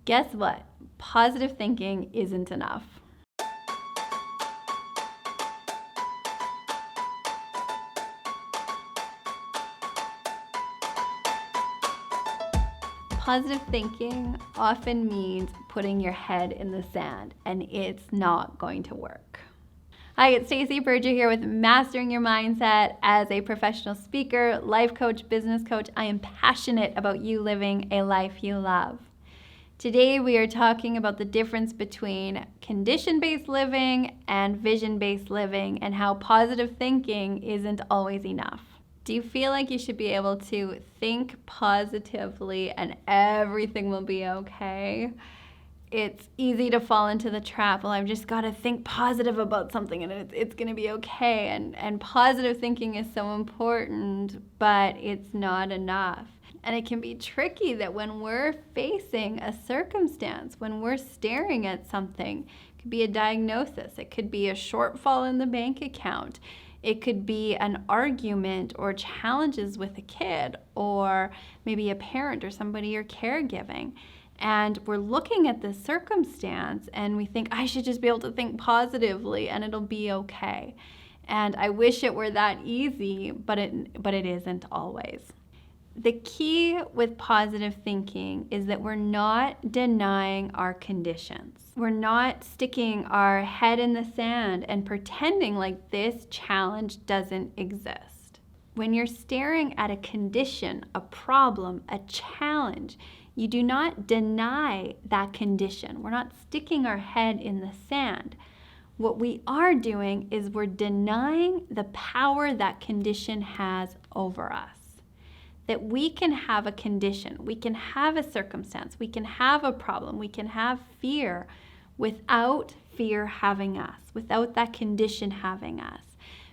Guess what? Positive thinking isn't enough. Positive thinking often means putting your head in the sand, and it's not going to work. Hi, it's Stacey, Berger here with Mastering Your Mindset. As a professional speaker, life coach, business coach, I am passionate about you living a life you love. Today we are talking about the difference between condition-based living and vision-based living and how positive thinking isn't always enough. Do you feel like you should be able to think positively and everything will be okay? It's easy to fall into the trap. Well, I've just got to think positive about something and it's going to be okay. And positive thinking is so important, but it's not enough. And it can be tricky that when we're facing a circumstance, when we're staring at something, it could be a diagnosis, it could be a shortfall in the bank account, it could be an argument or challenges with a kid or maybe a parent or somebody you're caregiving. And we're looking at this circumstance and we think, I should just be able to think positively and it'll be okay. And I wish it were that easy, but it isn't always. The key with positive thinking is that we're not denying our conditions. We're not sticking our head in the sand and pretending like this challenge doesn't exist. When you're staring at a condition, a problem, a challenge, you do not deny that condition. We're not sticking our head in the sand. What we are doing is we're denying the power that condition has over us. That we can have a condition, we can have a circumstance, we can have a problem, we can have fear without fear having us, without that condition having us.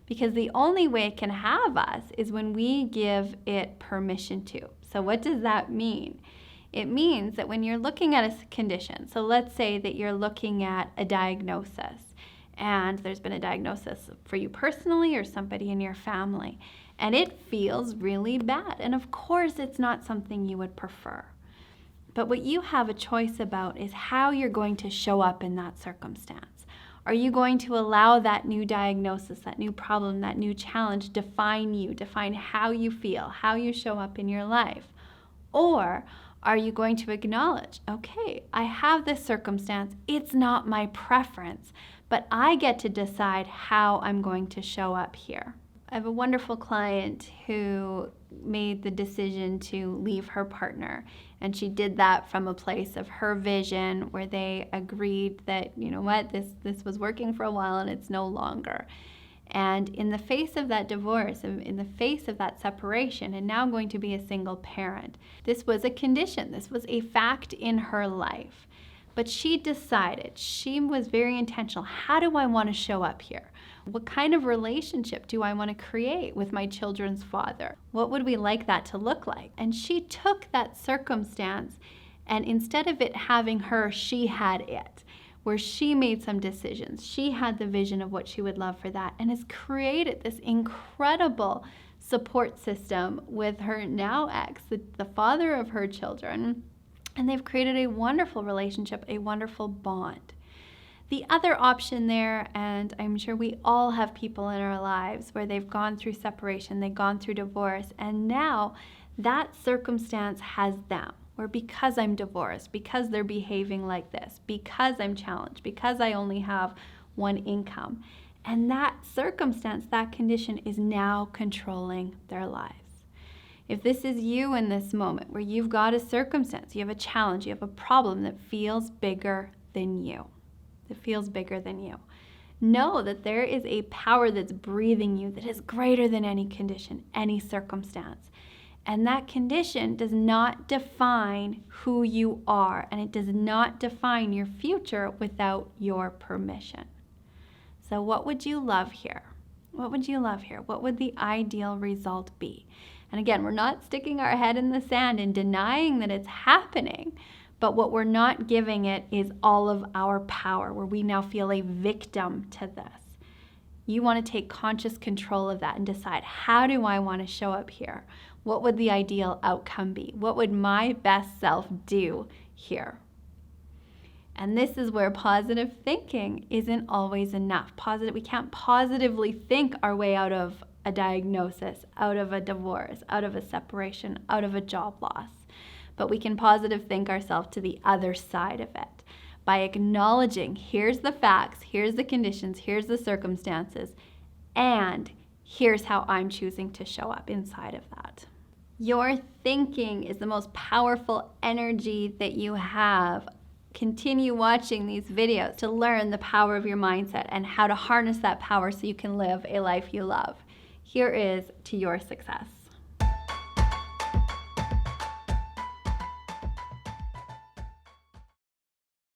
Because the only way it can have us is when we give it permission to. So what does that mean? It means that when you're looking at a condition, so let's say that you're looking at a diagnosis, and there's been a diagnosis for you personally or somebody in your family, and it feels really bad. And of course, it's not something you would prefer. But what you have a choice about is how you're going to show up in that circumstance. Are you going to allow that new diagnosis, that new problem, that new challenge define you, define how you feel, how you show up in your life? Or are you going to acknowledge, okay, I have this circumstance, it's not my preference, but I get to decide how I'm going to show up here. I have a wonderful client who made the decision to leave her partner, and she did that from a place of her vision where they agreed that, you know what, this was working for a while and it's no longer. And in the face of that divorce, in the face of that separation, and now going to be a single parent, this was a condition, this was a fact in her life. But she decided, she was very intentional, how do I want to show up here? What kind of relationship do I want to create with my children's father? What would we like that to look like? And she took that circumstance, and instead of it having her, she had it, where she made some decisions. She had the vision of what she would love for that, and has created this incredible support system with her now ex, the father of her children, and they've created a wonderful relationship, a wonderful bond. The other option there, and I'm sure we all have people in our lives where they've gone through separation, they've gone through divorce, and now that circumstance has them, where because I'm divorced, because they're behaving like this, because I'm challenged, because I only have one income, and that circumstance, that condition is now controlling their lives. If this is you in this moment where you've got a circumstance, you have a challenge, you have a problem that feels bigger than you, know that there is a power that's breathing you that is greater than any condition, any circumstance. And that condition does not define who you are, and it does not define your future without your permission. So what would you love here? What would you love here? What would the ideal result be? And again, we're not sticking our head in the sand and denying that it's happening, but what we're not giving it is all of our power, where we now feel a victim to this. You want to take conscious control of that and decide, how do I want to show up here? What would the ideal outcome be? What would my best self do here? And this is where positive thinking isn't always enough. We can't positively think our way out of a diagnosis, out of a divorce, out of a separation, out of a job loss. But we can positive think ourselves to the other side of it by acknowledging, here's the facts, here's the conditions, here's the circumstances, and here's how I'm choosing to show up inside of that. Your thinking is the most powerful energy that you have. Continue watching these videos to learn the power of your mindset and how to harness that power so you can live a life you love. Here is to your success.